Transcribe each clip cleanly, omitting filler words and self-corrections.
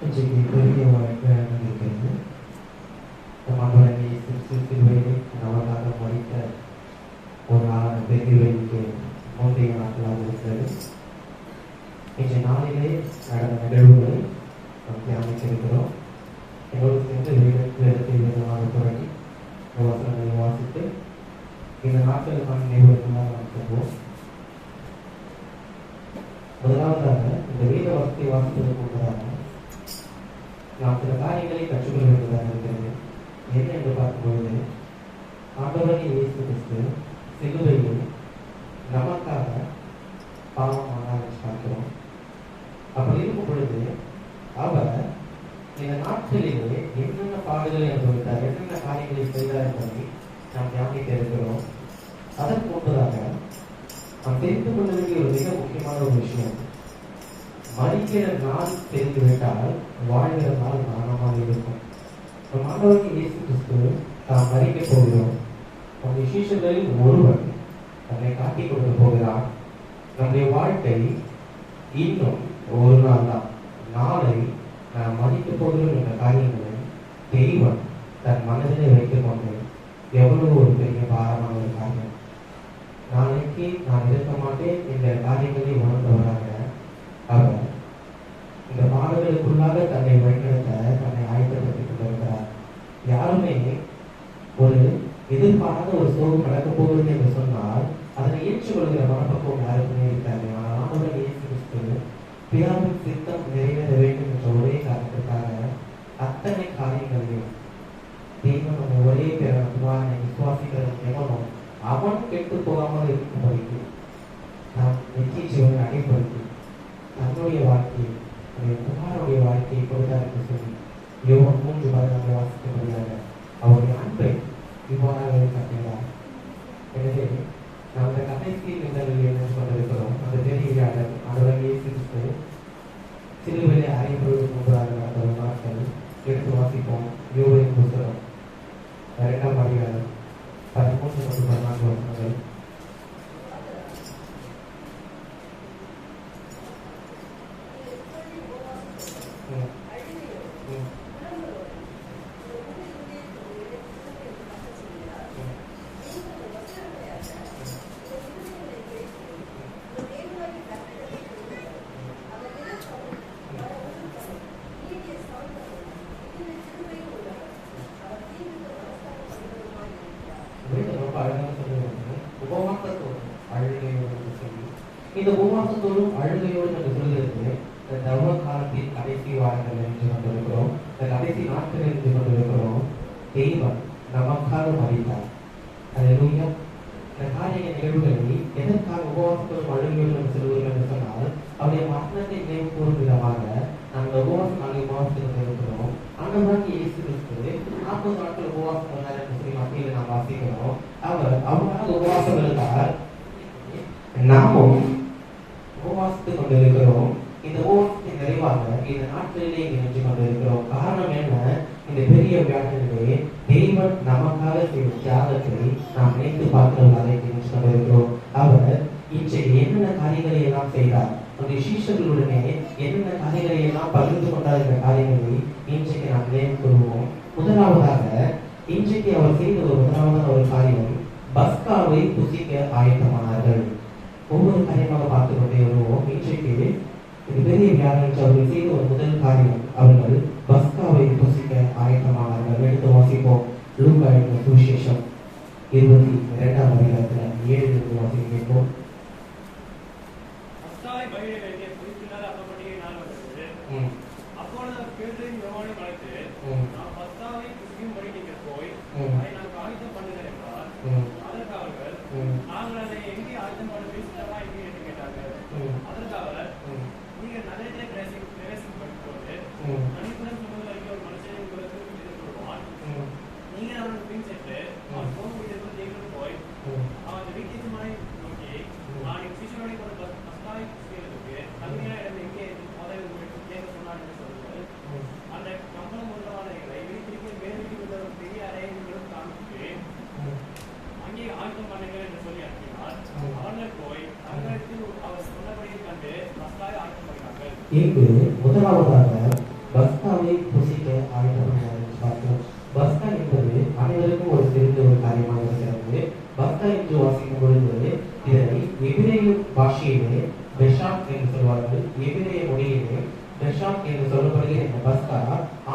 இன்றைக்கு பெரிய வாழ்க்கையாக இருக்கிறது. நம்மளுடைய சிறுவையை நமக்காக மடித்த ஒரு நாளான பெரிய வேலைக்கு முந்தைய நாட்களாக இருக்கிறது. இன்றைய நாளிலே நடந்த நிகழ்வுகளை நாம் தியானித்திருக்கிறோம். என்னோடு சேர்ந்து வேதத்தை வேதமாக தொடங்கி வசனங்களை வாசித்து இந்த நாட்களுக்கான நினைவுகளுக்காக நாம் செல்வோம். முதலாவதாக இந்த வேத வசத்தை வாசிப்பதற்கு முன்னதாக நாம் சில காரியங்களை கற்றுக்கொள்ள வேண்டியதாக இருக்கிறது. என்ன என்று பார்க்கும்பொழுது, ஆண்டவராகிய இயேசு கிறிஸ்து சிலுவையில் நமக்காக பாவமானார் என்று பார்க்கிறோம். அப்படி இருக்கும் பொழுது அவர் இந்த நாட்களிலே என்னென்ன பாடுகளை அனுபவித்தார், என்னென்ன காரியங்களை செய்தார் என்பதை நாம் தியானிக்க இருக்கிறோம். அதற்கு முன்பதாக நாம் தெரிந்து கொள்ள வேண்டிய ஒரு மிக முக்கியமான ஒரு விஷயம், மறிக்கிற நாள் தெரிந்துவிட்டால் வாழ்கிற நாள் மரணமாக இருக்கும். நம் ஆண்டவராகிய இயேசு கிறிஸ்து நாம் மறிக்கப் போகிறோம். நம் விசேஷங்களில் ஒருவன் தன்னை காட்டிக் கொடுக்க போகிறான். நம்முடைய வாழ்க்கை இன்னும் ஒரு நாள் தான். நாளை நாம் மறிக்கப் போகிறோம் என்ற காரியங்களை தெய்வம் தன் மனதிலே வைத்துக் கொண்டு எவ்வளவு ஒரு பெரிய பாரமான ஒரு காரியம். நாளைக்கு நான் இருக்க மாட்டேன் என்ற காரியங்களை உணர்ந்தவராக அவர் இந்த பாடல்களுக்குள்ளாக தன்னை வழிநடத்த தன்னை ஆயத்தப்படுத்திக் கொண்டிருக்கிறார். யாருமே ஒரு எதிர்பாராத ஒரு சோகம் நடக்கப் போகிறது என்று சொன்னால் அதனை ஏற்றுக்கொள்கிற மனப்பக்குவம் யாருக்குமே இருக்காது. ஆனால் ஆண்டவராகிய இயேசு கிறிஸ்து பிதாவின் சித்தம் நிறைவேற வேண்டும் என்ற ஒரே காரணத்திற்காக அத்தனை காரியங்களையும் தெய்வம் நம்ம ஒரே குமாரனை விசுவாசிக்கிறவன் எவனோ அவன் கெட்டு போகாமல் இருக்கும்படிக்கு நாம் நித்திய ஜீவனை அடைப்படுத்தி தன்னுடைய வாழ்க்கையை குமாரனுடைய வாழ்க்கையை கொடுத்தார் என்று சொல்லி யோவான் 3:14 வாசிக்கப்படுகிறாங்க. அவருடைய அன்பை இவ்வாறாக காட்டுகிறார். எனவே நாம் இந்த கடைசி நிகழ்வில் என்ன கொண்டிருக்கிறோம், அந்த பெரிய ஆண்டவராகிய இயேசு கிறிஸ்து சிலுவையிலே அறையப்படுவதற்கு முன்பதாக நடந்த ஒரு நாட்கள் எடுத்து வாசிப்போம். யோவேலின் புத்தகம் 2ஆம் அதிகாரம் 13 மற்றும் 14 வசனங்கள். இந்த உபவாசத்தோடும் அழுகையோடு என்று சொல்கிறது இந்த தர்ம காலத்தின் கடைசி வாரங்கள் என்று கொண்டிருக்கிறோம். இந்த கடைசி நாட்கள் என்று கொண்டிருக்கிறோம். தெய்வம் நமக்காக மறித்தார். அல்லேலூயா. இந்த காரிய நிகழ்வுகளை எதற்காக உபவாசத்தோடும் அழுகையோடு என்று சொல்லுவீர்கள் என்று சொன்னால் அவருடைய மரணத்தை நினைவு கூறும் விதமாக நாங்கள் உபவாசத்துக்கு கொண்டிருக்கிறோம். ஆண்டவராகிய இயேசு கிறிஸ்து 40 நாட்கள் உபவாசம் பண்ணார் என்று சொல்லி மத்தியில் நாம் வாசிக்கிறோம். அவர் அவராக உபவாசம் இருந்தார். நாமும் உபவாசித்துக் கொண்டிருக்கிறோம். இந்த உபவாசத்தின் நிறைவாக இந்த நாட்களிலே நின்று கொண்டிருக்கிறோம். காரணம் என்ன? இந்த பெரிய வியாழனிலே தெய்வன் நமக்காக செய்த தியாகத்தை நாம் நினைத்து பார்க்கிறவர்களாக நின்று கொண்டிருக்கிறோம். அவர் இன்றைக்கு என்னென்ன காரியங்களை எல்லாம் செய்தார், அந்த சீஷர்களுடனே என்னென்ன காரியங்களை எல்லாம் பகிர்ந்து கொண்டார் என்ற காரியங்களை இன்றைக்கு நாம் நினைவு கூறுவோம். முதலாவதாக இன்றைக்கு அவர் செய்த ஒரு முதலாவதான ஒரு காரியம், பஸ்காவை புசிக்க ஆயத்தமானார்கள். ஒவ்வொரு காரியமாக பார்த்துக் கொண்டே வருவோம். இன்றைக்கு இது பெரிய வியாழன் அவர்கள் செய்த ஒரு முதல் காரியம், அவர்கள் பஸ்காவை புசிக்க ஆயத்தமானார்கள். எடுத்து வாசிப்போம். லூக்கா எழுதின சுவிசேஷம் 22ஆம் அதிகாரத்தில் 7 வாசிக்க கேட்போம். இங்கு முதலாவதாக இந்த பஸ்கா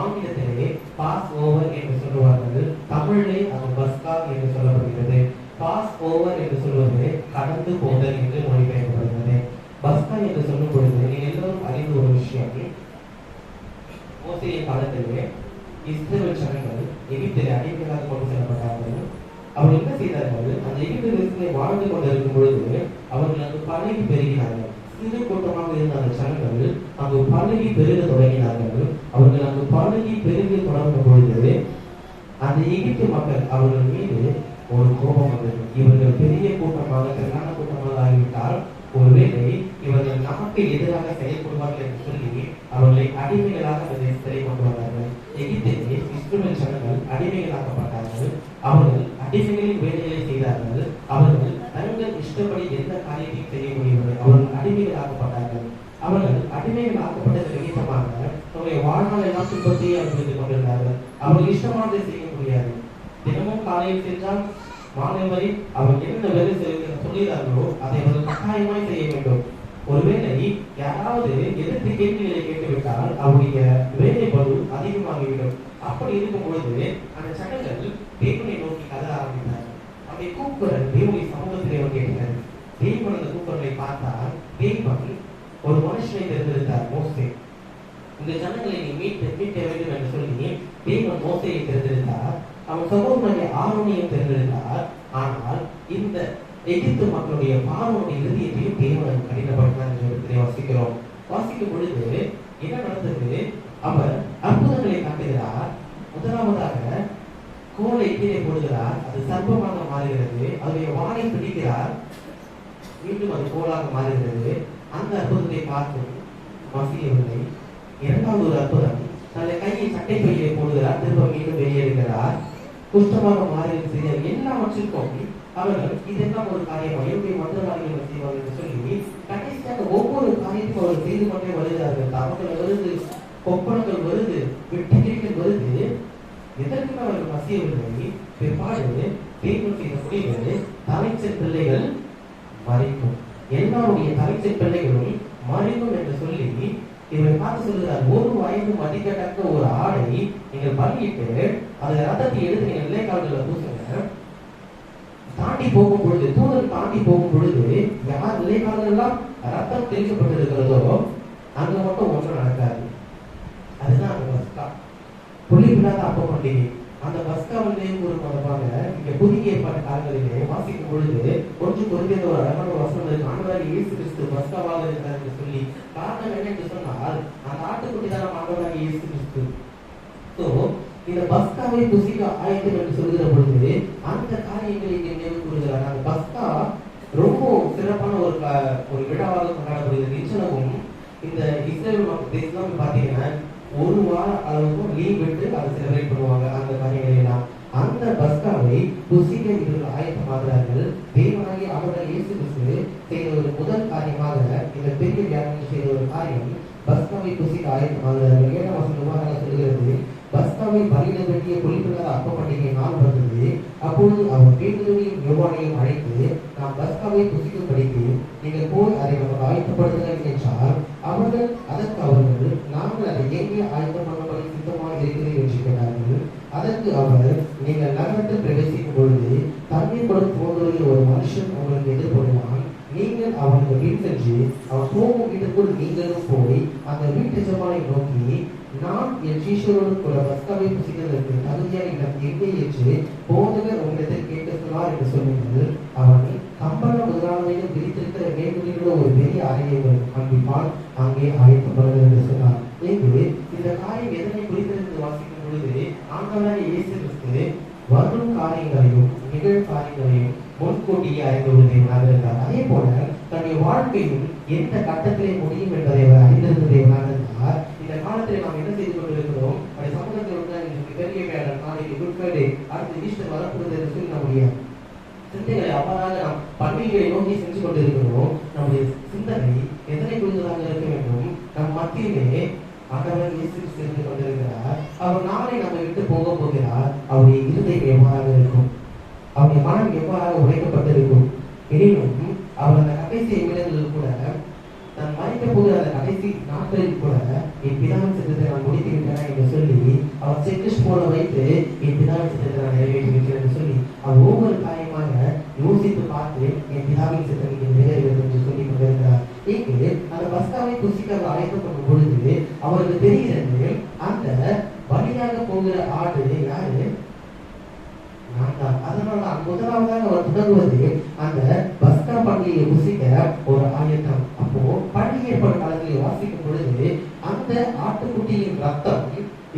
ஆங்கிலத்திலே பாஸ் ஓவர் என்று சொல்லுவார்கள். தமிழிலே அது பஸ்கா என்று சொல்லப்படுகிறது. பாஸ் ஓவர் என்று சொல்வது கடந்து போதல் என்று மொழிபெயர்க்கப்படுகிறது. பஸ்கா என்று சொல்லும் பொழுது நீங்கள் எல்லோரும் அறிந்த ஒரு விஷயம், மோசேயின் காலத்திலே இஸ்ரவேல் ஜனங்கள் எகிப்திலே அடிமைகளாக கொண்டு செல்லப்பட்டார்கள். அவர்கள் என்ன செய்தார்கள்? அந்த எகிப்து தேசத்திலே வாழ்ந்து கொண்டிருக்கும் பொழுது அவர்கள் அங்கு பழகி பெருகினார்கள். சிறு கூட்டமாக இருந்த அந்த ஜனங்கள் அங்கு பழகி பெருக தொடங்கினார்கள். அவர்கள் அங்கு பழகி பெருக தொடங்கும் பொழுது அந்த எகிப்து மக்கள் அவர்கள் மீது ஒரு கோபம் வந்தது. இவர்கள் பெரிய கூட்டமாக, திரளான கூட்டமாக ஆகிவிட்டால் ஒருவேளை இவர்கள் நமக்கு எதிராக செயல்படுவார்கள் என்று சொல்லி அவர்களை அடிமைகளாக அந்த தேசத்திலே கொண்டு வந்தார்கள். எகிப்திலே இஸ்ரவேல் ஜனங்கள் அடிமைகளாக்கப்பட்டார்கள். அவர்கள் அடிமைகளின் வேலைகளை செய்தார்கள். அவர்கள் தங்கள் இஷ்டப்படி எந்த காரியத்தையும் செய்ய முடியவில்லை. அவர்கள் அடிமைகளாக்கப்பட்டார்கள். அவர்கள் அடிமைகள் ஆக்கப்பட்டது நிமித்தமாக தன்னுடைய வாழ்நாள் எல்லாம் துன்பத்தையே அனுபவித்துக் கொண்டிருந்தார்கள். அவர்கள் இஷ்டமானதை செய்ய முடியாது. தினமும் காலையில் சென்றால் மாலை வரை அவர் என்ன வேலை சொல்கிறார்களோ அதை அவர்கள் கட்டாயமாய் செய்ய வேண்டும். ஒருவேளை யாராவது எதிர்த்து கேள்விகளை கேட்டுவிட்டால் அவருடைய வேலை பளு அதிகமாகிவிடும். அப்படி இருக்கும் பொழுது அந்த ஜனங்கள் தேவனை நோக்கி கதற ஆரம்பித்தார்கள். அவரை கூப்பிடுற தேவனுடைய சமூகத்திலே அவர் கேட்கிறார். தேவன் அந்த கூப்பிடுறதை பார்த்தால் தேவன் ஒரு மனுஷனை தேர்ந்தெடுத்தார், மோசே. இந்த ஜனங்களை நீ மீட்க வேண்டும் என்று சொல்லி தேவன் மோசேயை தேர்ந்தெடுத்தார். அவன் சகோதரனை ஆரோனையும் தேர்ந்தெடுத்தார். ஆனால் இந்த எகிப்து மக்களுடைய பார்வோனுடைய இறுதியத்தையும் தேவன் கடினப்படுத்தினார் என்று வாசிக்கிறோம். வாசிக்கும் பொழுது என்ன நடந்தது? அவர் அற்புதங்களை காட்டுகிறார். முதலாவதாக கோலை கீழே போடுகிறார். அது சர்ப்பமாக மாறுகிறது. அதனுடைய வாளை பிடிக்கிறார். மீண்டும் அது கோலாக மாறுகிறது. அந்த அற்புதத்தை பார்த்து மசியவில்லை. இரண்டாவது ஒரு அற்புதம், தன்னுடைய கையை சட்டை பையிலே போடுகிறார். திரும்ப மீண்டும் வெளியேறுகிறார். குஷ்டமாக மாறி செய்த எல்லாவற்றிற்கும் அவர்கள் இதெல்லாம் ஒரு காரியமா என்னுடைய மந்திரவாதிகள் செய்வார்கள் என்று சொல்லி கடைசியாக ஒவ்வொரு காரியத்தையும் அவர்கள் செய்து கொண்டே வருகிறார்கள். தவங்கள் வருது, கொப்பனங்கள் வருது, வெட்டுக்கிரிகள் வருது. எதற்குமே அவர்கள் மசியவில்லை. பிற்பாடு தேவன் செய்த முடிவு, தலைச்சல் பிள்ளைகள் மறிக்கும். எல்லாருடைய தலைச்சல் பிள்ளைகளும் மறிக்கும் என்று சொல்லி இவரை பார்த்து சொல்லுகிறார், ஒரு வயது மதிக்கத்தக்க ஒரு ஆடை நீங்கள் பலியிட்டு அதை ரத்தத்தை எடுத்து நீங்கள் நிலைக்கால்களில் பூசுங்க. தாண்டி போகும் பொழுது, தூதர் தாண்டி போகும் பொழுது யார் நிலைக்கால்கள் எல்லாம் ரத்தம் தெளிக்கப்பட்டிருக்கிறதோ அங்க மட்டும் ஒன்றும் நடக்காது. அதுதான் அந்த பஸ்கா, புள்ளிவிடாத அப்ப பண்டிகை. அந்த பஸ்கா வந்து கூறுவாங்க. இங்க புதிய ஏற்பாட்டு காலங்களிலே வாசிக்கும் பொழுது ஒன்று குறைந்த ஒரு அழகான வசனம் இருக்கு. ஆண்டவராக இயேசு கிறிஸ்து பஸ்காவாக இருக்கிறார் என்று சொல்லி காரணம் என்ன என்று சொன்னால் அந்த ஆட்டுக்குட்டி தான் ஆண்டவராக இயேசு கிறிஸ்து. சோ இந்த பஸ்காவை புசிக்க ஆயத்தம் என்று சொல்கிற பொழுது அந்த காரியங்களை இங்கே நினைவு கூறுகிறார். அந்த பஸ்கா ரொம்ப சிறப்பான ஒரு விழாவாக கொண்டாடப்படுகிறது. இச்சனவும் இந்த இஸ்ரேல் தேசம் பார்த்தீங்கன்னா ஒரு வார அளவுக்கும் லீவ் விட்டு அதை செலிப்ரேட் பண்ணுவாங்க. அந்த காரியங்களை எல்லாம் அந்த பஸ்காவை புசிக்க இவர்கள் ஆயத்தமாகிறார்கள். தேவனாகி அவர்கள் இயேசு கிறிஸ்து செய்த ஒரு முதல் காரியமாக இந்த பெரிய வியாபாரம் செய்த ஒரு காரியம் பஸ்காவை புசிக்க ஆயத்தமாகிறார்கள். 7ஆம் வசனம் சொல்கிறது, பஸ்காவை பலியிட வேண்டிய புளிப்பில்லாத அப்ப பண்டிகை நாள் வந்தது. அப்பொழுது அவர் பேதுருவையும் யோவானையும் அழைத்து, நாம் பஸ்காவை புசிக்கும்படிக்கு நீங்கள் போய் அதை நமக்கு ஆயத்தப்படுத்துங்கள் என்றார். அவர்கள் நாங்கள் அதை எங்கே ஆயத்தம் பண்ணபடி சித்தமாக இருக்கிறது என்று கேட்டார்கள். அதற்கு அவர், நீங்கள் நகரத்தில் பிரவேசிக்கும் பொழுது தண்ணீர் கொடுத்து போகிற ஒரு மனுஷன் உங்களுக்கு எதிர்கொள்வான். நீங்கள் அவனுக்கு வீடு சென்று அவன் போகும் வீட்டுக்குள் நீங்களும் போய் அந்த வீட்டு எஜமானை நோக்கி, நான் என் சீஷரோடு கூட பஸ்காவை புசிக்கிறதற்கு தகுதியான இடம் எங்கே என்று போதகர் உங்களிடத்தில் கேட்டு சொன்னார் என்று சொல்லுங்கள். அவன் கம்பள முதலாளர்கள் விரித்திருக்கிற மேல்குடிகளோட ஒரு பெரிய அறையை காண்பிப்பான். அங்கே ஆயத்தப்படுகிறது என்று சொன்னார். இங்கு இந்த காரியம் எதனை குறித்திருந்து வாசிக்கும் பொழுது ஆண்டவராகிய இயேசு கிறிஸ்து வரும் காரியங்களையும் நிகழ் காரியங்களையும் முன்கூட்டியே அறிந்து தேவனாக இருந்தார். அதே போல தன்னுடைய வாழ்க்கையும் எந்த கட்டத்திலே முடியும் என்பதை அவர் அறிந்திருந்த தேவனாக இருந்தார். இந்த காலத்தில் நாம் என்ன செய்து கொண்டிருக்கிறோம்? அப்படி சமூகத்தில் உள்ள பெரிய வேலை நாளைக்கு குட் ஃப்ரைடே, அடுத்து ஈஸ்டர் வரக்கூடாது என்று சொல்லி நம்முடைய சிந்தைகளை அவ்வாறாக நாம் பண்டிகைகளை நோக்கி சென்று கொண்டிருக்கிறோம். நம்முடைய சிந்தனை எதனை குறித்ததாக இருக்க வேண்டும்? நம் மத்தியிலே ஆண்டவர் இயேசு கிறிஸ்து இருந்து கொண்டிருக்கிறார். அவர் நாளை நம்மை விட்டு போக போகிறார். அவருடைய இருதயம் எவ்வாறாக இருக்கும்? அவருடைய மனம் எவ்வாறாக உடைக்கப்பட்டிருக்கும்? எனினும் அவர் அந்த கடைசி நிமிடங்களில் கூட தன் மறைக்க போகிற அந்த கடைசி நாட்களில் கூட என் பிதாவின் சித்தத்தை நான் முடித்து விட்டேன் என்று சொல்லி அவர் செக்லிஸ்ட் போல வைத்து என் பிதாவின் சித்தத்தை நான் நிறைவேற்றி விட்டேன் என்று சொல்லி அவர் ஒவ்வொரு காரியமாக யோசித்து பார்த்து என் பிதாவின் சித்தத்தை நிறைவேறுவது என்று சொல்லி கொண்டிருக்கிறார். இங்கு அந்த பஸ்காவை புசிக்க அவர் அழைத்து கொண்ட பொழுது அவருக்கு தெரிகிறது அந்த பலியாக போகிற ஆடு யாரு? நான் தான். அதனால முதலாவதாக அவர் தொடங்குவது அந்த பஸ்கா பண்டிகையை புசிக்க ஒரு ஆயத்தம். அப்போ பண்டிகை ஏற்பாடு காலத்தில் வாசிக்கும் பொழுது அந்த ஆட்டுக்குட்டியின் ரத்தம்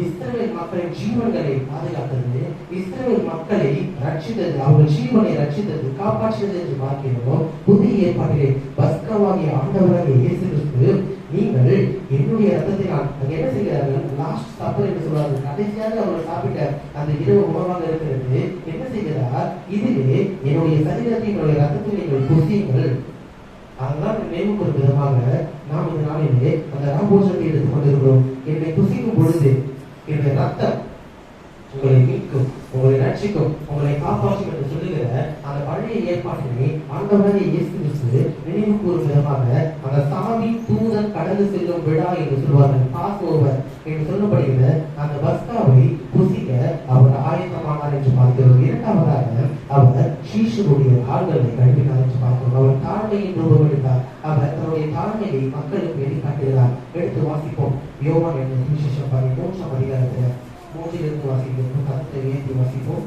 இஸ்ரவேல் மக்களின் ஜீவன்களை பாதுகாத்தது, இஸ்ரவேல் மக்களை ரட்சித்தது, அவர்கள் ஜீவனை ரட்சித்தது, காப்பாற்றியது என்று பார்க்கிறோம். புதிய ஏற்பாட்டிலே பஸ்காவாகிய ஆண்டவராகிய இயேசு கிறிஸ்து நீங்கள் என்னுடைய ரத்தத்தை நான் என்ன செய்கிறார்கள்? லாஸ்ட் சப்பர் என்று சொல்வார்கள். கடைசியாக அவர்கள் சாப்பிட்ட அந்த இரவு உணவாக இருக்கிறது. என்ன செய்கிறார்? இதுவே என்னுடைய சரீரத்தை என்னுடைய ரத்தத்தை நீங்கள் புசியுங்கள். அதெல்லாம் நினைவு ஒரு விதமாக நாம் இந்த நாளிலே அந்த ராபோஜத்தை எடுத்துக் கொண்டிருக்கிறோம். என்னை புசிக்கும் பொழுது என்னுடைய ரத்தம் உங்களை மீட்கும், உங்களை ரட்சிக்கும், உங்களை காப்பாற்றும் என்று சொல்லுகிற அந்த பழைய ஏற்பாட்டினை ஆண்டவராகிய இயேசு கிறிஸ்து நினைவு கூறும் விதமாக அந்த சாமி தூதன் கடந்து செல்லும் விழா என்று சொல்வார்கள், பாஸ் ஓவர் என்று சொல்லப்படுகிற அந்த பஸ்காவை புசிக்க அவர் ஆயத்தமானார் என்று பார்க்கிறோம். இரண்டாவதாக அவர் சீஷருடைய கால்களை கழுவினார் என்று பார்க்கிறோம். அவர் தாழ்மையின் ரூபம் எடுத்தார். அவர் தன்னுடைய தாழ்மையை மக்களுக்கு வெளிக்காட்டுகிறார். எடுத்து வாசிப்போம். யோவான் என்ற சுவிசேஷம் 3ஆம் அதிகாரத்தில் 3 வாசிப்போம். கருத்தை ஏற்றி வாசிப்போம்.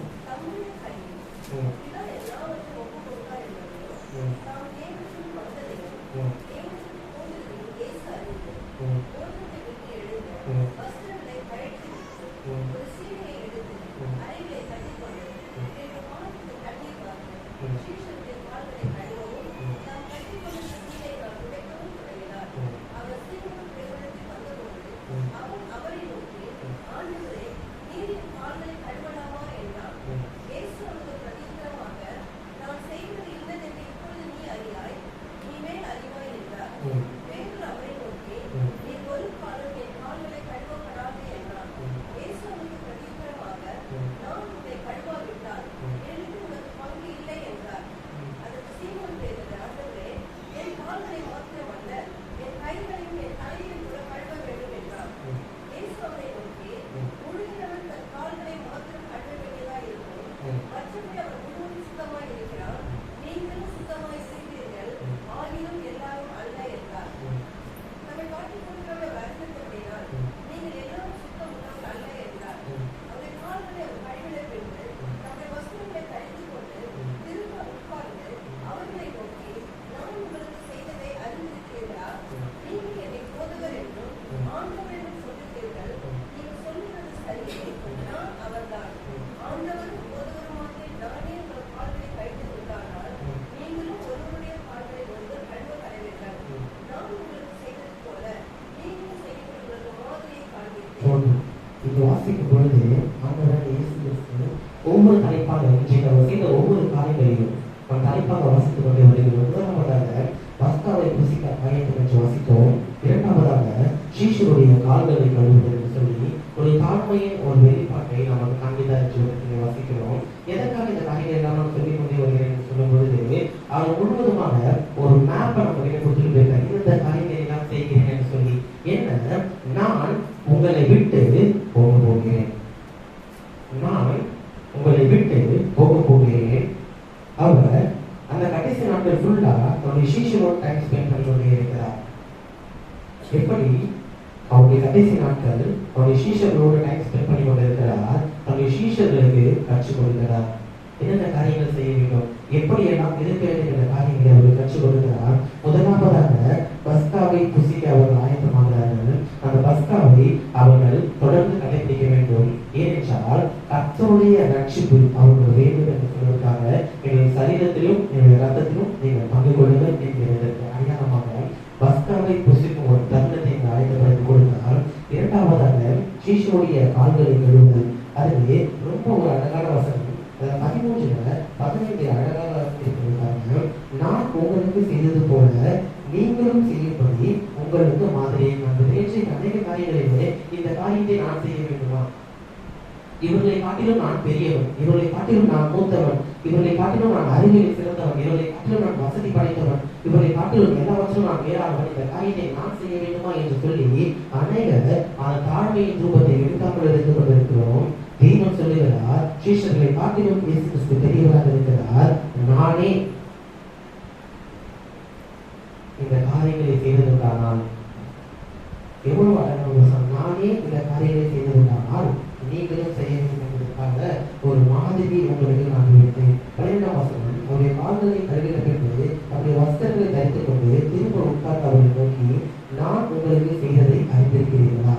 வாசிக்கும் பொழுது ஆண்டவராகிய இயேசு கிறிஸ்து ஒவ்வொரு தலைப்பாக இன்றைக்கு அவர் செய்த ஒவ்வொரு காரியங்களையும் தலைப்பாக வாசித்துக் கொண்டே வருகிறோம். முதலாவதாக பஸ்காவை புசிக்க ஆயத்தம் என்று வாசித்தோம். இரண்டாவதாக சீஷருடைய கால்களை கழுவுவது என்று சொல்லி ஒரு தாழ்மையின் ஒரு வெளிப்பாட்டை நமக்கு காண்பித்தார் என்று வாசிக்கிறோம். எதற்காக இந்த காரியங்கள் எல்லாம் நான் சொல்லிக் கொண்டே வருகிறேன் என்று சொல்லும் பொழுது அவர் முழுவதுமாக ஒரு மேப்பை நம்ம கிட்ட கொடுத்துட்டு போயிருக்காரு. இந்த காரியங்களை எல்லாம் செய்கிறேன் என்று சொல்லி என்ன, நான் உங்களை விட்டு போக போகிறேன், நான் உங்களை விட்டு போக போகிறேன். அவர் அந்த கடைசி நாட்கள் ஃபுல்லா தன்னுடைய சீஷரோட டைம் ஸ்பெண்ட் பண்ணி கொண்டே இருக்கிறார். எப்படி அவருடைய கடைசி நாட்கள் அவருடைய சீஷர்களோட டைம் ஸ்பெண்ட் பண்ணி கொண்டு இருக்கிறார், தன்னுடைய சீஷர்களுக்கு கற்றுக் கொடுக்கிறார். என்னென்ன காரியங்கள் செய்ய வேண்டும், எப்படி எல்லாம் இருக்க வேண்டும் என்ற காரியங்களை அவர்கள் கற்றுக் கொடுக்கிறார். முதலாவதாக பஸ்காவை புசிக்க அவர்கள் ஆயத்தமாகிறார்கள். அந்த பஸ்காவை அவர்கள் தொடர்ந்து கடைபிடிக்க வேண்டும். ஏனென்றால் கர்த்தருடைய ரட்சிப்பு அவர்கள் வேண்டும் என்று சொல்வதற்காக என்னுடைய சரீரத்திலும் என்னுடைய ரத்தத்திலும் நீங்கள் பங்கு கொள்ளுங்கள் என்கிறதற்கு அடையாளமாக பஸ்காவை புசிக்கும் ஒரு தருணத்தை ஆயத்தப்படுத்தி கொடுத்தால். இரண்டாவதாக சீஷருடைய கால்களை கழுவுதல். அதுவே ரொம்ப ஒரு அழகான வசனம். 13-15 அழகாக இருக்கிறாங்க. நான் உங்களுக்கு செய்தது போல நீங்களும் செய்யும்படி உங்களுக்கு மாதிரியை காண்பது. அநேக காரியங்களிலே இந்த காரியத்தை நான் செய்ய வேண்டுமா, இவர்களை காட்டிலும் நான் பெரியவன், இவர்களை காட்டிலும் நான் மூத்தவன், இவர்களை காட்டிலும் நான் அறிவியல் சிறந்தவன், இவர்களை காட்டிலும் நான் வசதி படைத்தவன், இவர்களை காட்டிலும் எல்லாவற்றும் நான் வேறானவன், இந்த காரியத்தை நான் செய்ய வேண்டுமா என்று சொல்லி அநேகர் அந்த தாழ்மையின் ரூபத்தை எடுக்காமல் இருந்து கொண்டிருக்கிறோம். தேவன் சொல்லுகிறார், சீஷர்களை காட்டிலும் இயேசு கிறிஸ்து பெரியவராக இருக்கிறார். நானே இந்த காரியங்களை செய்ததற்கானால் எவ்வளவு அழகான நானே இந்த காரியங்களை செய்ததற்கானால் நீங்களும் செய்ய வேண்டும் என்பதற்காக ஒரு மாதிரி உங்களுக்கு நான் வைத்தேன். 12ஆம் வசனம், அவருடைய கால்களை கழுவின பின்பு அவருடைய வஸ்திரங்களை தரித்துக் கொண்டு திரும்ப உட்கார்ந்து அவர்களை நோக்கி, நான் உங்களுக்கு செய்ததை அறிந்திருக்கிறீர்களா?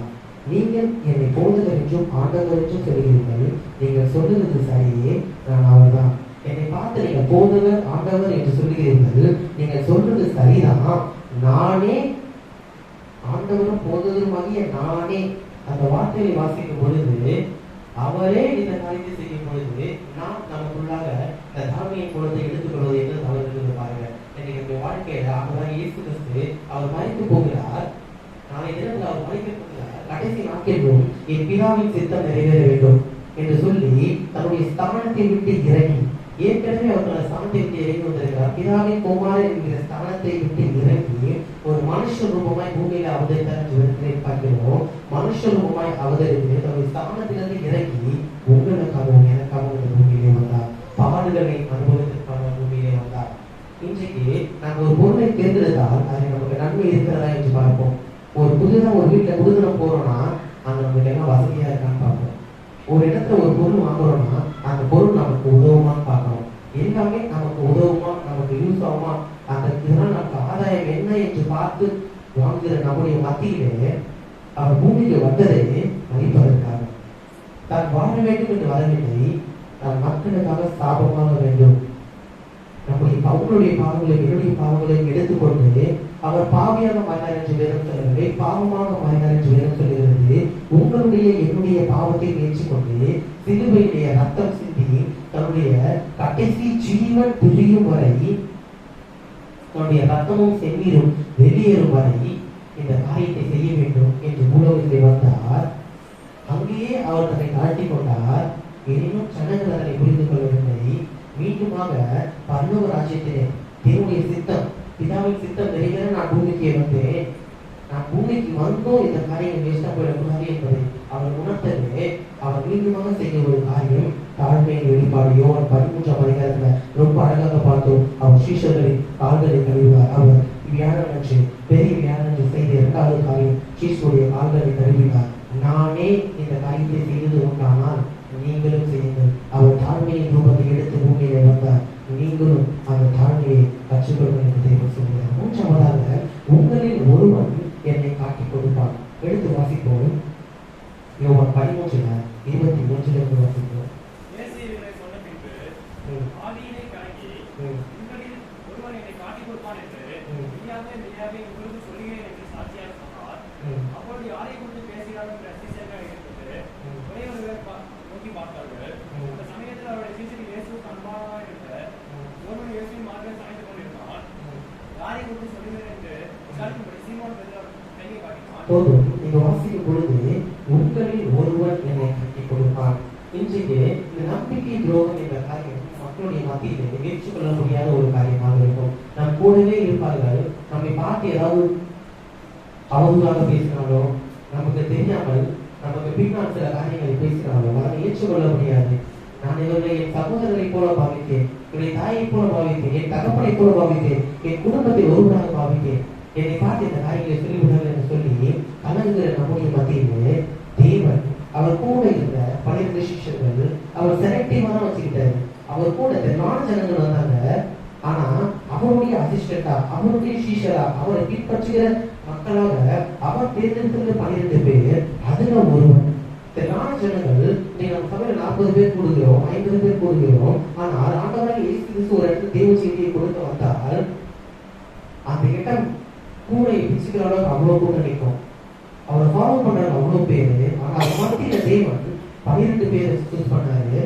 நீங்கள் என்னை போதகர் என்றும் ஆண்டவர் என்றும் சொல்கிறீர்கள். நீங்கள் சொல்லுவது சரியே, நான் அவர்தான். என்னை பார்த்து நீங்கள் போதகர் ஆண்டவர் என்று சொல்கிறீர்கள். நீங்கள் சொல்றது சரிதான். நானே ஆண்டவரும் போதகருமாகிய நானே. அந்த வார்த்தையை வாசிக்கும் பொழுது அவரே இந்த காரியத்தை செய்யும் பொழுது நாம் நமக்குள்ளாக இந்த தாழ்மையின் குணத்தை எடுத்துக்கொள்வது என்று தவறு பாருங்க. இன்னைக்கு இந்த வாழ்க்கையில அவர்தான் இயேசு கிறிஸ்து. அவர் மரித்து போகிறார். நாளை தினத்தில் அவர் மரிக்க போகிறார். கடைசி நாட்களிலும் என் பிதாவின் சித்தம் நிறைவேற வேண்டும் என்று சொல்லி தன்னுடைய ஸ்தானத்தை விட்டு இறங்கி, ஏற்கனவே அவர் ஸ்தானத்தை விட்டு இறங்கி வந்திருக்கிறார். பிதாவின் குமாரன் என்கிற ஸ்தானத்தை விட்டு இறங்கி ஒரு மனுஷ ரூபமாய் பூமியில அவதரித்தார் பார்க்கிறோம். மனுஷ ரூபமாய் அவதரித்து தன்னுடைய ஸ்தானத்திலிருந்து இறங்கி உங்களுக்காகவும் எனக்காகவும் இந்த பூமியிலே வந்தார். பாடுகளை அனுபவத்திற்கான பூமியிலே வந்தார். இன்றைக்கு நாங்கள் ஒரு பொருளை தேர்ந்தெடுத்தால் அதில் நமக்கு நன்மை இருக்கிறதா என்று பார்ப்போம். ஒரு புதுதான் ஒரு வீட்டில் புதுதினம் போறோம்னா அங்க நமக்கு எல்லாம் வசதியா இருக்கான்னு பார்ப்போம். ஒரு இடத்துல ஒரு பொருள் வாங்குறோம்னா அந்த பொருள் நமக்கு உதவுமான்னு பார்க்கணும். எல்லாமே நமக்கு உதவுமா, நமக்கு யூஸ் ஆகுமா, அந்த இதனால் நமக்கு ஆதாயம் என்ன என்று பார்த்து வாங்குகிற நம்முடைய மத்தியிலே அவர் பூமிக்கு வந்ததே மதிப்பதற்காக. தான் வாழ வேண்டும் என்று வரவில்லை, தான் மக்களுக்காக சாபமாக வேண்டும். நம்முடைய அவங்களுடைய பாவங்களை என்னுடைய பாவங்களை எடுத்துக்கொண்டு அவர் பாவியாக மாறினார் என்று வேதம் சொல்லவில்லை, பாவமாக மாறினார் என்று வேதம் சொல்லுகிறது. உங்களுடைய என்னுடைய பாவத்தை ஏற்றுக்கொண்டு சிலுவையிலேயே ரத்தம் சிந்தி தன்னுடைய கடைசி ஜீவன் பிரியும் வரை, தன்னுடைய ரத்தமும் செந்நீரும் வெளியேறும் வரை இந்த காரியத்தை செய்ய வேண்டும் என்று பூலோகத்தை வந்தார். அங்கேயே அவர் தன்னை தாழ்த்தி கொண்டார். எனினும் ஜனங்கள் அதனை புரிந்து கொள்ளவில்லை. மீண்டுமாக பரலோக ராஜ்யத்திலே தேவனுடைய சித்தம், பிதாவின் சித்தம் நிறைவேற நான் பூமிக்கு வந்தேன். நான் பூமிக்கு வந்தோம் இந்த காரியம் வேஸ்டா போயிடக்கூடாது என்பதை அவர் உணர்த்தவே அவர் மீண்டுமாக செய்ய ஒரு காரியம் தாழ்மையின் வெளிப்பாடு. யோவான் 13ஆம் அதிகாரத்துல ரொம்ப அழகாக பார்த்தோம். அவர் சீஷர்களின் கால்களை கழுவினார். அவர் வியாழனன்று பெரிய வியாழனன்று செய்த 2வது காரியம் சீஷருடைய கால்களை கழுவினார். நானே இந்த காரியத்தை செய்தது உண்டானால் நீங்களும் செய்யுங்கள். அவர் தாழ்மையின் ரூபத்தை எடுத்து பூமியிலே வந்தார். நீங்களும் அந்த தாழ்மையை கற்றுக்கொள்ளுங்கள் என்று தேவன் சொல்கிறார். 3ஆவதாக, உங்களில் ஒருவன் என்னை காட்டிக் கொடுப்பான். எடுத்து வாசிப்போம். யோவான் 13:23 வாசிப்போம். போதும், நீங்க வாசிக்கும் பொழுது உங்களில் ஒருவன் என்னை கட்டிக் கொடுப்பான். இன்றைக்கு இந்த நம்பிக்கை துரோகம் என்ற காரியம் மக்களுடைய மத்தியில் ஏற்றுக்கொள்ள முடியாத ஒரு காரியமாக இருக்கும். நம் கூடவே இருப்பார்கள். நம்மை பார்த்து ஏதாவது அவதூறாக பேசினாலோ, நமக்கு தெரியாமல் நமக்கு பின்னால் சில காரியங்களை பேசினாலோ அதை ஏற்றுக்கொள்ள முடியாது. நான் இவர்களை என் சகோதரரை போல பாவித்தேன், என்னுடைய தாயை போல பாவித்தேன், என் தகப்பனை போல பாவித்தேன், என் குடும்பத்தை ஒருவராக பாவித்தேன், என்னை பார்த்து இந்த காரியங்களை சொல்லிவிடுங்கள் என்று சொல்லி கலங்குகிற நம்முடைய மத்தியிலே தேவன் அவர் கூட இருந்த 12 சிஷ்யர்கள் அவர் செலக்டிவான வச்சுக்கிட்டாரு. அவர் கூட தென்னான ஜனங்கள் வந்தாங்க. ஆனா அவருடைய அசிஸ்டண்டா, அவருடைய சீஷரா, அவரை பின்பற்றுகிற மக்களாக அவர் தேர்ந்தெடுக்கிற 12 பேர். அதுல ஒருவன் தென்னான ஜனங்கள். நீங்க நம்ம சபையில 40 பேர் கூடுகிறோம், 50 பேர் கூடுகிறோம். ஆனால் ஆண்டவராக இயேசு கிறிஸ்து ஒரு இடத்துல தேவ செய்தியை கொடுத்து வந்தால் அந்த இடம் கூடை பிச்சுக்கிற அளவுக்கு அவ்வளவு கூட நிற்கும். அவரை ஃபாலோ பண்றாங்க அவ்வளவு பேரு. ஆனா அது மத்தியில தேவன் 12 பேரை சூஸ் பண்ணாரு.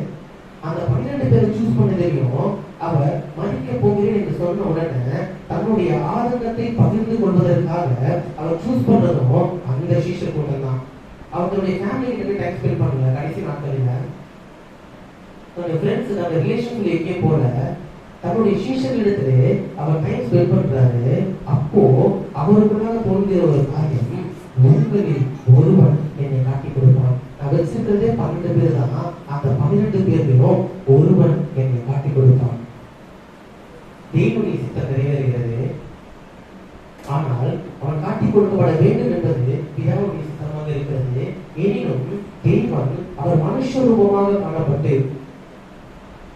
அந்த 12 பேரை சூஸ் பண்ணதையும் அவர் மறிக்க போகிறேன் என்று சொன்ன உடனே தன்னுடைய ஆதங்கத்தை பகிர்ந்து கொள்வதற்காக அவர் சூஸ் பண்ணதும் அந்த சீஷர் கூட்டம் தான். அவங்களுடைய ஃபேமிலி கிட்ட டைம் ஸ்பெண்ட் பண்ணல கடைசி நாட்களில். தன்னுடைய ஃப்ரெண்ட்ஸ் தன்னுடைய ரிலேஷன்ல எங்கேயும் போல, தன்னுடைய சீஷர்களிடத்துல அவர் டைம் ஸ்பெண்ட் பண்றாரு. அப்போ அவருக்குள்ளாக தோன்றுகிற ஒரு காரியம், உங்களில் ஒருவன் என்னை காட்டி கொடுப்பான். நான் வச்சிருக்கிறதே 12 பேர் தான். அந்த 12 பேர்களும் ஒருவன் என்னை காட்டி கொடுப்பான். தேவனுடைய சித்தம் நிறைவேறுகிறது. ஆனால் அவன் காட்டி கொடுக்கப்பட வேண்டும் என்பது பிதாவுடைய சித்தமாக இருக்கிறது. எனினும் தேவன் அவர் மனுஷ ரூபமாக காணப்பட்டு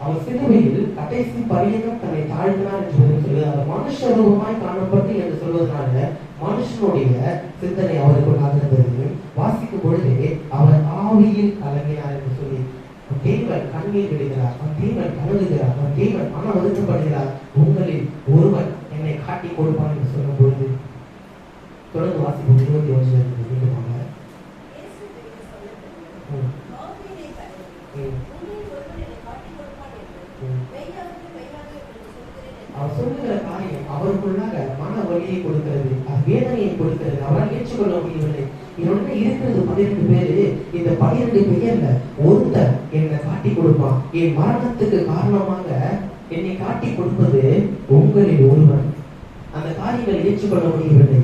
அவர் சிலுவையில் கடைசி பரியந்தம் தன்னை தாழ்த்தினார் என்று சொல்லுவது. அவர் மனுஷ ரூபமாய் காணப்பட்டு என்று சொல்வதனால மனுஷனுடைய சிந்தனை அவருக்குள்ளாக இருந்தது. வாசிக்கும் பொழுதே அவர் ஆவியில் கலங்கினார் என்று சொல்லி, தேவன் கண்ணீர் விடுகிறார், தேவன் கலங்குகிறார், தேவன் மன வருத்தப்படுகிறார். உங்களில் ஒருவன் என்னை காட்டி கொடுப்பான் என்று சொல்லும் பொழுது தொடர்ந்து வாசிக்கும் 21 மீண்டுமாக அவர் சொல்லுகிற காரியம் அவருக்குள்ளாக மன வலியை கொடுக்கிறது, வேதனையை கொடுக்கிறது. அவரால் ஏற்றுக்கொள்ள முடியவில்லை. இதோட இருக்கிறது 12 பேரு. இந்த 12 பேர்ல ஒருத்தர் என்னை காட்டி கொடுப்பான். என் மரணத்துக்கு காரணமாக என்னை காட்டி கொடுப்பது உங்களில் ஒருவன். அந்த காரியங்களை ஏற்றுக்கொள்ள முடியவில்லை.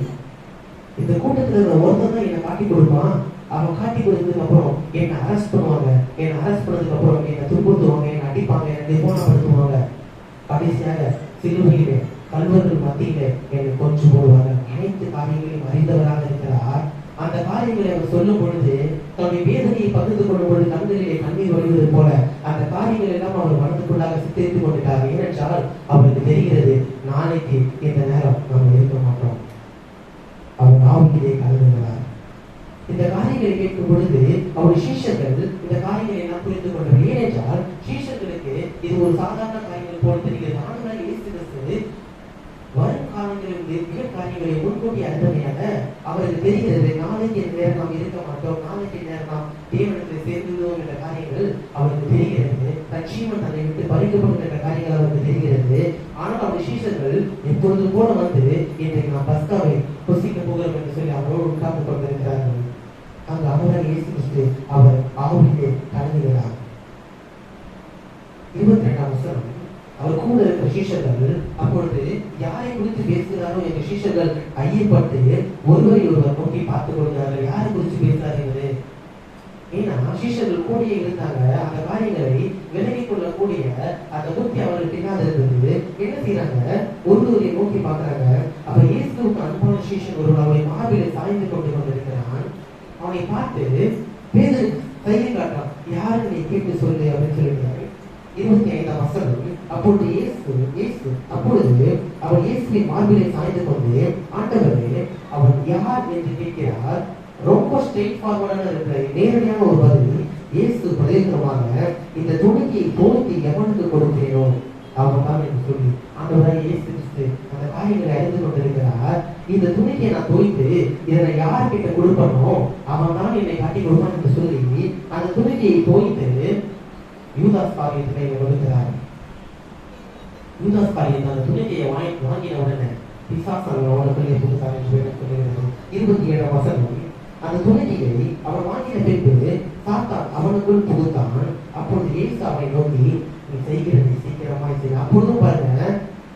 இந்த கூட்டத்தில் ஒருத்தர் தான் என்னை காட்டி கொடுப்பான். அவன் காட்டி கொடுத்ததுக்கு அப்புறம் என்னை அரெஸ்ட் பண்ணுவாங்க. என்னை அரெஸ்ட் பண்ணதுக்கு அப்புறம் என்னை துன்புறுத்துவாங்க, என்னை அடிப்பாங்க, என்னை நிர்மூலப்படுத்துவாங்க. கடைசியாக சிலுவையிலே கல்வர்கள் மத்தியிலே என்னை கொன்று போடுவாங்க. அனைத்து காரியங்களையும் அறிந்தவராக இருக்கிறார். அந்த காரியங்களை அவர் சொல்லும் பொழுது தன்னுடைய வேதனையை பகிர்ந்து கொள்ளும் பொழுது கண்களிலே கண்ணீர் வழிவது போல அந்த காரியங்கள் எல்லாம் அவர் மனதுக்குள்ளாக சித்தரித்துக் கொண்டுட்டார். ஏனென்றால் அவருக்கு தெரிகிறது, நாளைக்கு இந்த நேரம் நாம் இருக்க மாட்டோம். அவர் ஆவியிலே கலந்துகிறார். இந்த காரியங்களை கேட்கும் பொழுது அவருடைய சீஷர்கள் இந்த காரியங்களை எல்லாம் புரிந்து கொண்டார். ஏனென்றால் சீஷர்களுக்கு இது ஒரு சாதாரண காரியங்கள் போல தெரிகிறது. ஆனால் இயேசு கிறிஸ்து வரும் காலங்களில் மிக காரியங்களை முன்கூட்டி அறிந்தமையாக அவருக்கு தெரிகிறது, நாளைக்கு இந்த நேரம் நாம் இருக்க மாட்டோம், நாளைக்கு நேரம் நாம் தேவனத்தில் சேர்ந்துள்ளோம் என்ற காரியங்கள் அவருக்கு தெரிகிறது. லட்சியமன் தன்னை விட்டு பறிக்கப்படும் என்ற காரியங்கள் அவருக்கு தெரிகிறது. ஆனால் அவருடைய சீஷர்கள் எப்பொழுது போல வந்து இன்றைக்கு நாம் பஸ்காவை புசிக்க போகிறோம் என்று சொல்லி அவரோடு உட்கார்ந்து கொண்டிருக்கிறார்கள். அங்கு அவரால் இயேசு கிறிஸ்து அவர் ஆவியிலே கலந்துகிறார். 22ஆம் வசனம், அவர் கூட இருக்கிற சீஷர்கள் அப்பொழுது யாரை குறித்து பேசுகிறாரோ என்ற சீஷர்கள் ஐயப்பட்டு ஒருவரை ஒருவர் நோக்கி பார்த்துக் கொள்கிறார்கள். யாரை குறித்து பேசுகிறார்கள்? ஏன்னா சீஷர்கள் கூடிய இருந்தாங்க. அந்த காரியங்களை விலகிக் கொள்ளக்கூடிய அந்த புத்தி அவர்களுக்கு பின்னாது இருந்தது. என்ன செய்யறாங்க? ஒருவரை நோக்கி பார்க்கிறாங்க. அப்ப இயேசுவுக்கு அன்பான சீஷன் ஒருவர் அவரை மார்பிலே சாய்ந்து கொண்டு கொண்டிருக்கிறான். அவனை பார்த்து பேதுரு கையை காட்டான். யாரு நீ கேட்டு சொல்லு அப்படின்னு சொல்லியிருந்தாரு. 25ஆம் வசனம், அப்பொழுது அப்பொழுது அவர் இயேசுவின் மார்பிலே சாய்ந்து கொண்டு, ஆண்டவரே அவன் யார் என்று கேட்கிறார். ரொம்ப ஸ்ட்ரெயிட் ஃபார்வர்டான இருக்கிற நேரடியான ஒரு பதில். இயேசு பிரயோஜனமாக இந்த துணியை தோய்த்து எவனுக்கு கொடுக்கிறேனோ அவன் தான் என்று சொல்லி ஆண்டவராக இயேசு கிறிஸ்து அந்த காரியங்களை அறிந்து கொண்டிருக்கிறார். இந்த துணியை நான் தோய்த்து இதனை யார்கிட்ட கொடுப்பனோ அவன் தான் என்னை காட்டி கொடுப்பான் என்று சொல்லி அந்த துணியை தோய்த்து யூதாஸ் காரியத்தை கையில கொடுக்கிறார். யூதாஸ் காரியத்தை அந்த துணிக்கையை வாங்கின உடனே பிசாசன் அவனுக்குள்ளே கொடுத்தார் என்று சொல்லுகிறது. 27ஆம் வசனம், அந்த துணிக்கையை அவன் வாங்கின பின்பு சாத்தான் அவனுக்குள் புகுத்தான். அப்பொழுது இயேசு அவனை நோக்கி, நீ செய்கிறது சீக்கிரமாய் செய்ய. அப்பொழுதும் பாருங்க,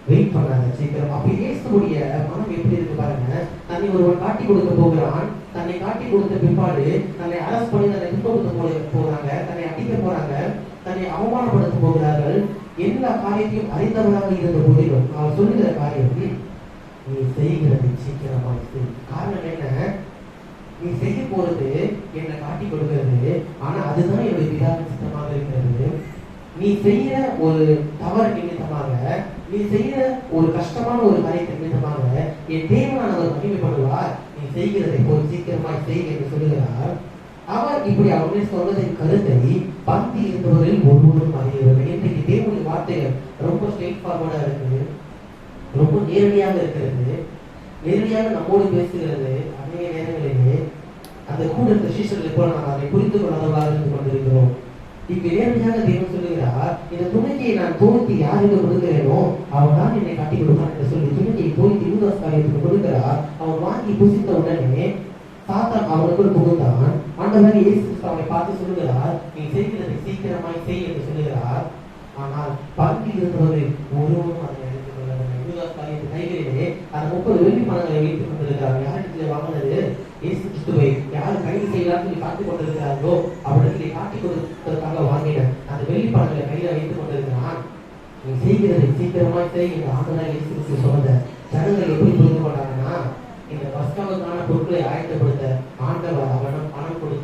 வெயிட் பண்ணாங்க சீக்கிரம். அப்ப இயேசுடைய மனம் எப்படி இருக்கு பாருங்க. தன்னை ஒருவன் காட்டி கொடுக்க போகிறான். தன்னை காட்டி கொடுத்த பிற்பாடு தன்னை அரெஸ்ட் பண்ணி தன்னை துன்பப்படுத்த போறாங்க, தன்னை அடிக்க போறாங்க, தன்னை அவமானப்படுத்த போகிறார்கள். எல்லா காரியத்தையும் அறிந்தவராக இருந்த போதிலும் அவர் சொல்லுகிற காரியம், நீ செய்கிறது சீக்கிரமாய் செய். காரணம் என்ன? நீ செய்ய போறது என்னை காட்டி கொடுக்கிறது. ஆனா அதுதான் என்னுடைய பிதாவின் சித்தமாக இருக்கிறது. நீ செய்யற ஒரு தவறு நிமித்தமாக, நீ செய்யற ஒரு கஷ்டமான ஒரு காரியத்தை நிமித்தமாக என் தேவனானவர் மகிமைப்படுவார். நீ செய்கிறதை போய் சீக்கிரமாய் செய் என்று சொல்லுகிறார். அவர் இப்படி அவருடைய சொன்னதின் கருத்தை பந்தி இருந்தவரில் ஒருவரும் அறியவில்லை. இன்றைக்கு தேவனுடைய வார்த்தைகள் ரொம்ப ஸ்ட்ரெயிட் ஃபார்வர்டா இருக்குது, ரொம்ப நேரடியாக இருக்கிறது, நேரடியாக நம்மோடு பேசுகிறது. அநேக நேரங்களிலே அந்த கூட இருந்த சீஷர்களை போல நாம் அதை புரிந்து கொள்ளாதவர்களாக இருந்து கொண்டிருக்கிறோம். இப்ப நேரடியாக தேவன் சொல்லுகிறார், இந்த துணிக்கையை நான் தோய்த்து யாருக்கு கொடுக்கிறேனோ அவன் தான் என்னை காட்டி கொடுப்பான் என்று சொல்லி துணிக்கையை தோய்த்து யூதாஸ் காரியத்துக்கு கொடுக்கிறார். அவன் வாங்கி புசித்த உடனே சாத்தான் அவனுக்குள் புகுந்தான். ஆண்டவர் இயேசு கிறிஸ்து அவனை பார்த்து சொல்லுகிறார், நீ செய்கிறதை சீக்கிரமாய் செய் என்று சொல்லுகிறார். ஆனால் பங்கில் இருந்தவர்கள் ஒருவரும் அதை எடுத்துக் கொள்ளவில்லை. யூதாஸ் காரியத்து கைகளிலே அந்த 30 வெள்ளி பணங்களை வைத்துக் கொண்டிருக்கிறார்கள். யாரிடத்திலே வாங்கினது? இயேசு கிறிஸ்துவை யார் கைது செய்யலாம் சொல்லி காத்துக் கொண்டிருக்கிறார்களோ அவரிடத்திலே காட்டிக் கொடுப்பதற்காக வாங்கின அந்த வெள்ளி பணங்களை கையில வைத்துக் கொண்டிருக்கிறான். நீ செய்கிறதை சீக்கிரமாய் செய் என்று ஆண்டவராய் இயேசு கிறிஸ்து சொன்னத ஜனங்கள் எப்படி புரிந்து கொண்டாங்கன்னா, இந்த பஸ்காவுக்கான பொருட்களை ஆயத்தப்படுத்த ஆண்டவர் அவன்